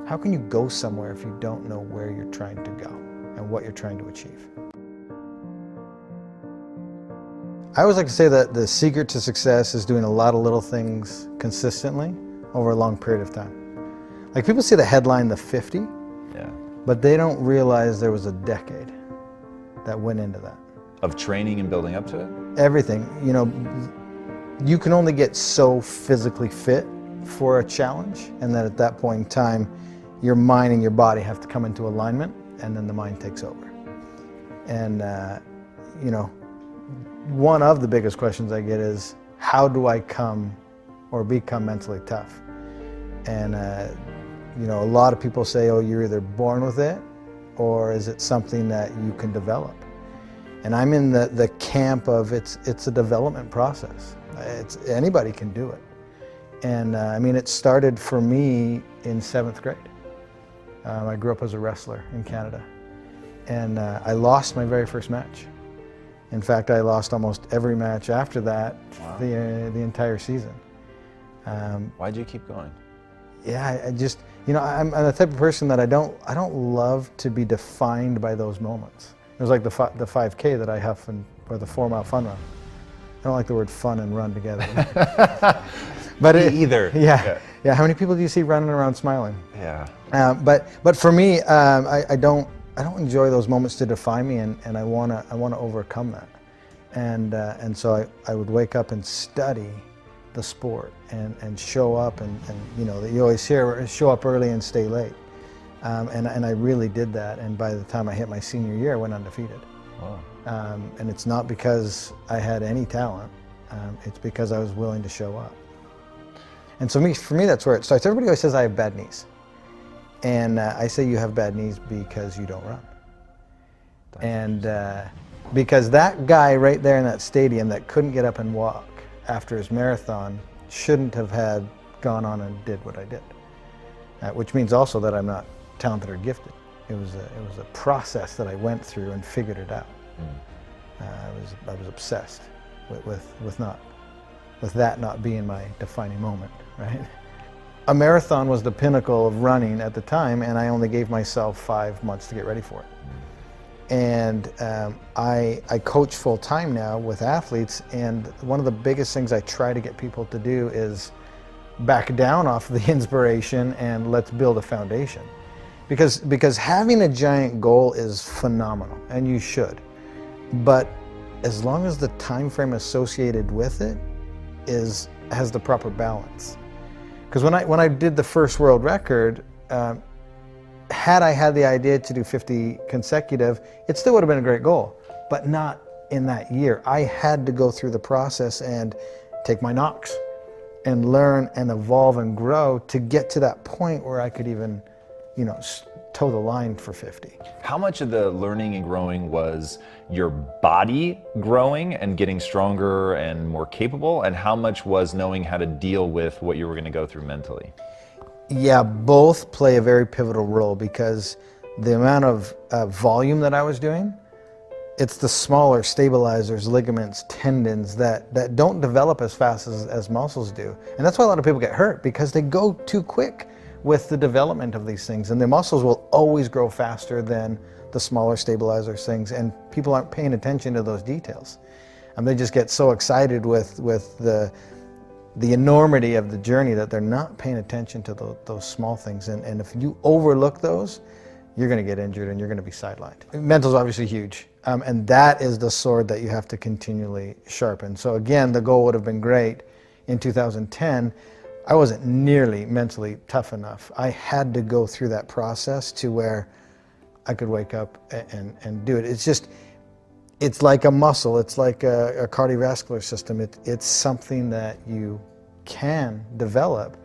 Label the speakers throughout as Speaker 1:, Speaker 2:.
Speaker 1: How can you go somewhere if you don't know where you're trying to go and what you're trying to achieve? I always like to say that the secret to success is doing a lot of little things consistently over a long period of time. Like, people see the headline, the 50,
Speaker 2: Yeah.
Speaker 1: but they don't realize there was a decade that went into that.
Speaker 2: Of training and building up to it?
Speaker 1: Everything, you know, you can only get so physically fit for a challenge, and then at that point in time, your mind and your body have to come into alignment, and then the mind takes over. And, you know, one of the biggest questions I get is, how do I come or become mentally tough? And, you know, a lot of people say, oh, you're either born with it, or is it something that you can develop? And I'm in the camp of it's a development process. Anybody can do it. And I mean, it started for me in 7th grade. I grew up as a wrestler in Canada. And I lost my very first match. In fact, I lost almost every match after that.
Speaker 2: Wow.
Speaker 1: the entire season.
Speaker 2: Why'd you keep going?
Speaker 1: Yeah, I just, you know, I'm the type of person that I don't love to be defined by those moments. It was like the 5K that I huff, or the 4-mile fun run. I don't like the word fun and run together. But
Speaker 2: either.
Speaker 1: Yeah. How many people do you see running around smiling?
Speaker 2: Yeah.
Speaker 1: But for me, I don't enjoy those moments to define me, and I wanna overcome that. And so I would wake up and study the sport and show up, and you know, you always hear show up early and stay late. And I really did that, and by the time I hit my senior year, I went undefeated.
Speaker 2: Wow.
Speaker 1: And it's not because I had any talent, it's because I was willing to show up. And so for me, that's where it starts. Everybody always says I have bad knees. And I say you have bad knees because you don't run. And because that guy right there in that stadium that couldn't get up and walk after his marathon shouldn't have gone on and did what I did. Which means also that I'm not talented or gifted. It was a process that I went through and figured it out. I was obsessed with that not being my defining moment, right? A marathon was the pinnacle of running at the time, and I only gave myself 5 months to get ready for it. And I coach full time now with athletes, and one of the biggest things I try to get people to do is back down off the inspiration and let's build a foundation. Because having a giant goal is phenomenal, and you should. But as long as the time frame associated with it has the proper balance. Because when I did the first world record, had I had the idea to do 50 consecutive, it still would have been a great goal, but not in that year. I had to go through the process and take my knocks and learn and evolve and grow to get to that point where I could even, you know, toe the line for 50.
Speaker 2: How much of the learning and growing was your body growing and getting stronger and more capable, and how much was knowing how to deal with what you were going to go through mentally?
Speaker 1: Yeah, both play a very pivotal role, because the amount of volume that I was doing, it's the smaller stabilizers, ligaments, tendons that don't develop as fast as muscles do. And that's why a lot of people get hurt, because they go too quick with the development of these things. And the muscles will always grow faster than the smaller stabilizers things, and people aren't paying attention to those details. And they just get so excited with the enormity of the journey that they're not paying attention to those small things. And if you overlook those, you're going to get injured and you're going to be sidelined. Mental's obviously huge, and that is the sword that you have to continually sharpen. So again, the goal would have been great in 2010. I wasn't nearly mentally tough enough. I had to go through that process to where I could wake up and do it. It's like a muscle. It's like a cardiovascular system. It's something that you can develop,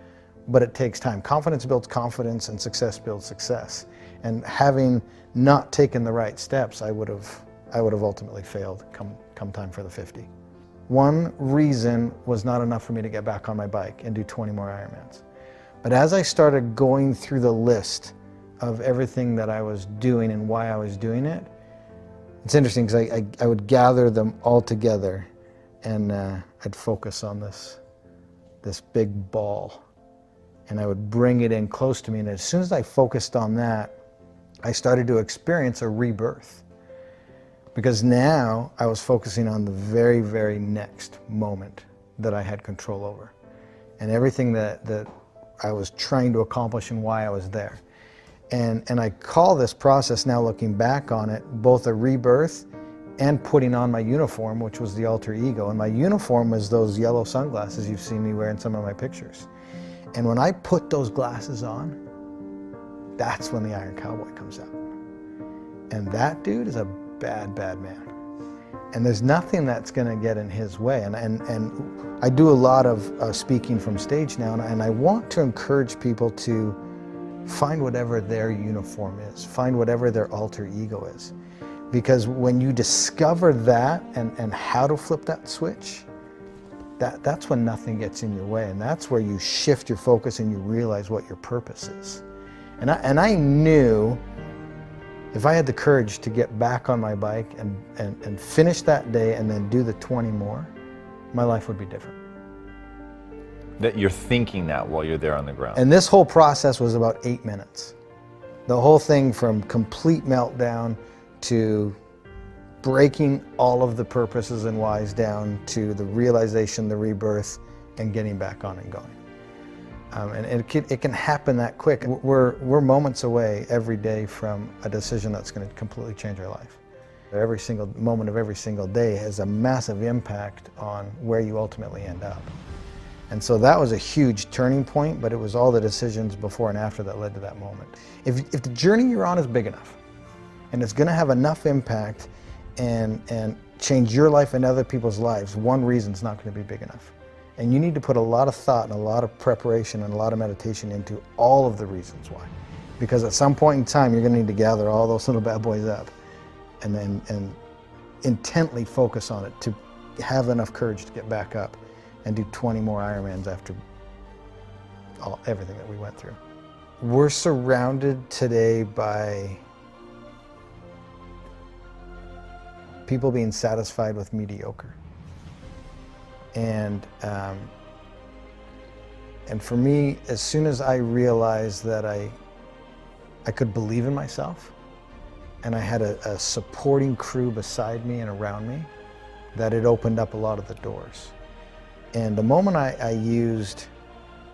Speaker 1: but it takes time. Confidence builds confidence, and success builds success. And having not taken the right steps, I would have ultimately failed come time for the 50. One reason was not enough for me to get back on my bike and do 20 more Ironmans. But as I started going through the list of everything that I was doing and why I was doing it, it's interesting because I would gather them all together, and I'd focus on this big ball. and I would bring it in close to me. And as soon as I focused on that, I started to experience a rebirth. Because now I was focusing on the very, very next moment that I had control over. And everything that I was trying to accomplish and why I was there. And I call this process, now looking back on it, both a rebirth and putting on my uniform, which was the alter ego. And my uniform was those yellow sunglasses you've seen me wear in some of my pictures. And when I put those glasses on, that's when the Iron Cowboy comes out. And that dude is a bad, bad man. And there's nothing that's going to get in his way. And I do a lot of speaking from stage now, and I want to encourage people to find whatever their uniform is, find whatever their alter ego is. Because when you discover that and how to flip that switch, that's when nothing gets in your way. And that's where you shift your focus and you realize what your purpose is. And I knew if I had the courage to get back on my bike and finish that day and then do the 20 more, my life would be different.
Speaker 2: That you're thinking that while you're there on the ground.
Speaker 1: And this whole process was about 8 minutes. The whole thing from complete meltdown to breaking all of the purposes and whys down to the realization, the rebirth, and getting back on and going. And it can happen that quick. We're moments away every day from a decision that's going to completely change our life. Every single moment of every single day has a massive impact on where you ultimately end up. And so that was a huge turning point, but it was all the decisions before and after that led to that moment. If the journey you're on is big enough, and it's going to have enough impact and change your life and other people's lives, one reason's not going to be big enough. And you need to put a lot of thought and a lot of preparation and a lot of meditation into all of the reasons why. Because at some point in time, you're going to need to gather all those little bad boys up and intently focus on it to have enough courage to get back up and do 20 more Ironmans after everything that we went through. We're surrounded today by people being satisfied with mediocre. And for me, as soon as I realized that I could believe in myself, and I had a supporting crew beside me and around me, that it opened up a lot of the doors. And the moment I used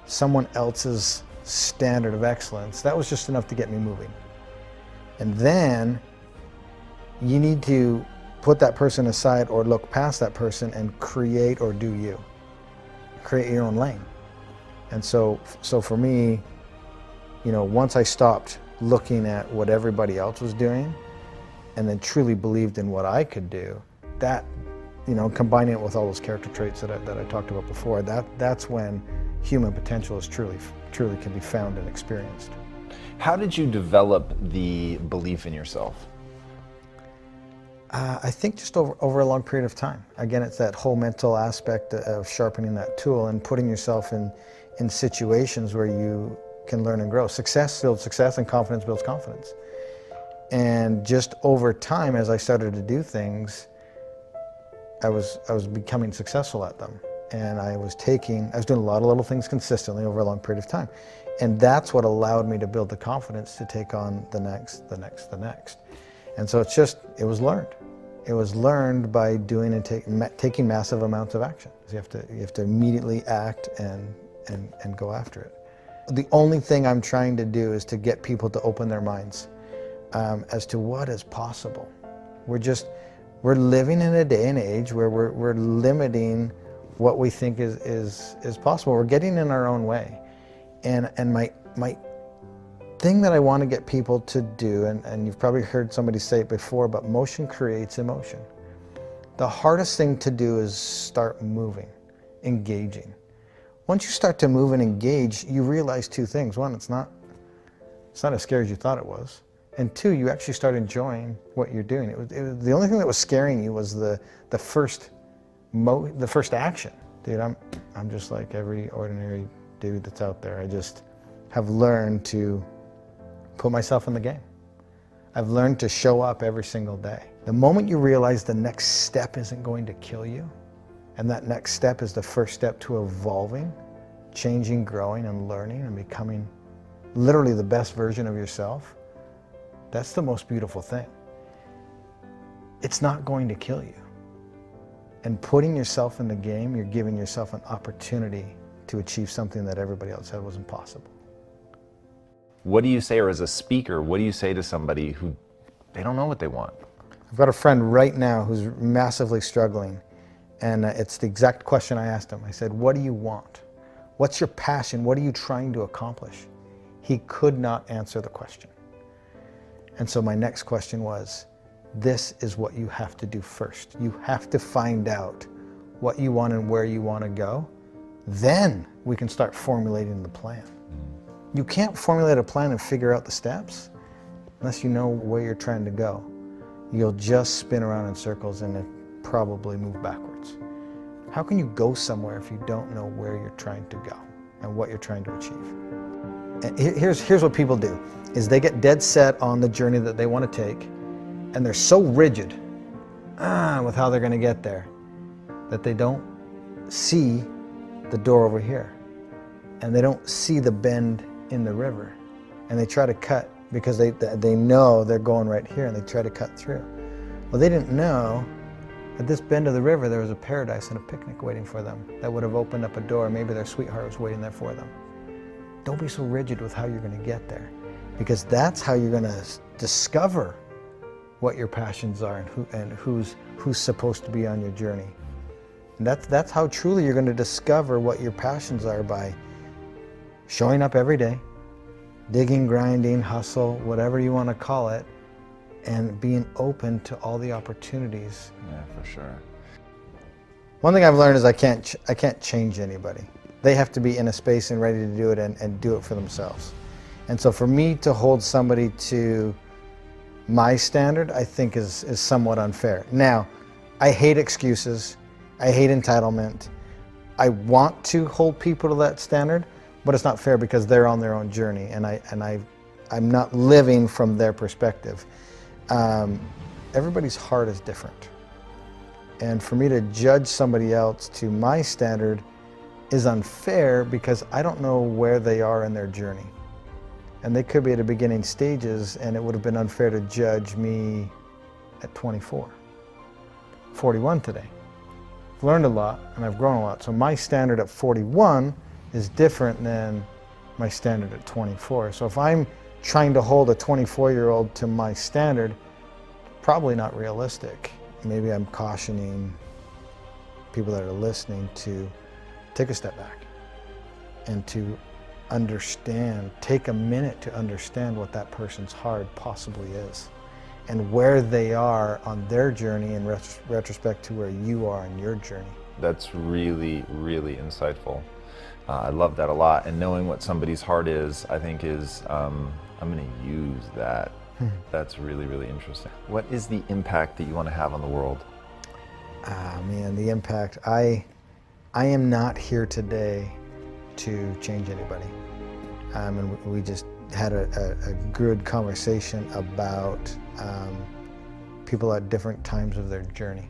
Speaker 1: someone else's standard of excellence, that was just enough to get me moving. And then you need to put that person aside or look past that person and create or do you. Create your own lane. And so for me, once I stopped looking at what everybody else was doing and then truly believed in what I could do, that, combining it with all those character traits that I talked about before, that's when human potential is truly can be found and experienced.
Speaker 2: How did you develop the belief in yourself?
Speaker 1: I think just over a long period of time. Again, it's that whole mental aspect of sharpening that tool and putting yourself in situations where you can learn and grow. Success builds success and confidence builds confidence. And just over time, as I started to do things, I was becoming successful at them. And I was doing a lot of little things consistently over a long period of time. And that's what allowed me to build the confidence to take on the next. And so it was learned. It was learned by doing and taking massive amounts of action. You have to immediately act and go after it. The only thing I'm trying to do is to get people to open their minds as to what is possible. We're living in a day and age where we're limiting what we think is possible. We're getting in our own way. And my thing that I want to get people to do, and you've probably heard somebody say it before, but motion creates emotion. The hardest thing to do is start moving, engaging. Once you start to move and engage, you realize two things. One, it's not as scary as you thought it was. And two, you actually start enjoying what you're doing. It was the only thing that was scaring you was the first action. Dude, I'm just like every ordinary dude that's out there. I just have learned to put myself in the game. I've learned to show up every single day. The moment you realize the next step isn't going to kill you, and that next step is the first step to evolving, changing, growing, and learning and becoming literally the best version of yourself, that's the most beautiful thing. It's not going to kill you. And putting yourself in the game, you're giving yourself an opportunity to achieve something that everybody else said was impossible.
Speaker 2: What do you say, or as a speaker, what do you say to somebody who they don't know what they want?
Speaker 1: I've got a friend right now who's massively struggling, and it's the exact question I asked him. I said, what do you want? What's your passion? What are you trying to accomplish? He could not answer the question. And so my next question was, this is what you have to do first. You have to find out what you want and where you want to go. Then we can start formulating the plan. You can't formulate a plan and figure out the steps unless you know where you're trying to go. You'll just spin around in circles and probably move backwards. How can you go somewhere if you don't know where you're trying to go and what you're trying to achieve? And here's what people do, is they get dead set on the journey that they want to take, and they're so rigid with how they're going to get there that they don't see the door over here, and they don't see the bend in the river, and they try to cut because they know they're going right here, and they try to cut through. Well, they didn't know at this bend of the river there was a paradise and a picnic waiting for them that would have opened up a door. Maybe their sweetheart was waiting there for them. Don't be so rigid with how you're going to get there, because that's how you're going to discover what your passions are and who's supposed to be on your journey. And that's how truly you're going to discover what your passions are, by showing up every day, digging, grinding, hustle, whatever you want to call it, and being open to all the opportunities.
Speaker 2: Yeah, for sure.
Speaker 1: One thing I've learned is I can't change anybody. They have to be in a space and ready to do it and do it for themselves. And so for me to hold somebody to my standard, I think is somewhat unfair. Now, I hate excuses. I hate entitlement. I want to hold people to that standard, but it's not fair because they're on their own journey, and I'm not living from their perspective. Everybody's heart is different. And for me to judge somebody else to my standard is unfair because I don't know where they are in their journey. And they could be at the beginning stages, and it would have been unfair to judge me at 24. 41 today. I've learned a lot and I've grown a lot. So my standard at 41 is different than my standard at 24. So if I'm trying to hold a 24-year-old to my standard, probably not realistic. Maybe I'm cautioning people that are listening to take a step back and to understand, take a minute to understand what that person's heart possibly is and where they are on their journey in retrospect to where you are on your journey.
Speaker 2: That's really, really insightful. I love that a lot. And knowing what somebody's heart is, I think is, I'm going to use that. That's really, really interesting. What is the impact that you want to have on the world?
Speaker 1: Man, the impact. I am not here today to change anybody. And we just had a good conversation about people at different times of their journey.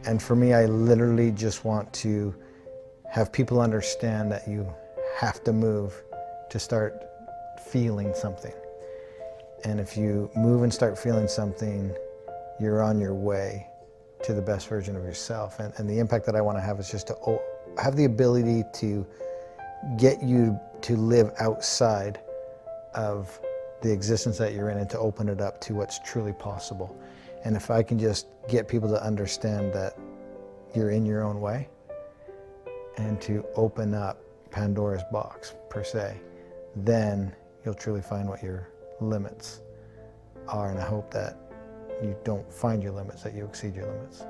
Speaker 1: And for me, I literally just want to have people understand that you have to move to start feeling something. And if you move and start feeling something, you're on your way to the best version of yourself. And the impact that I want to have is just to have the ability to get you to live outside of the existence that you're in and to open it up to what's truly possible. And if I can just get people to understand that you're in your own way and to open up Pandora's box, per se, then you'll truly find what your limits are. And I hope that you don't find your limits, that you exceed your limits.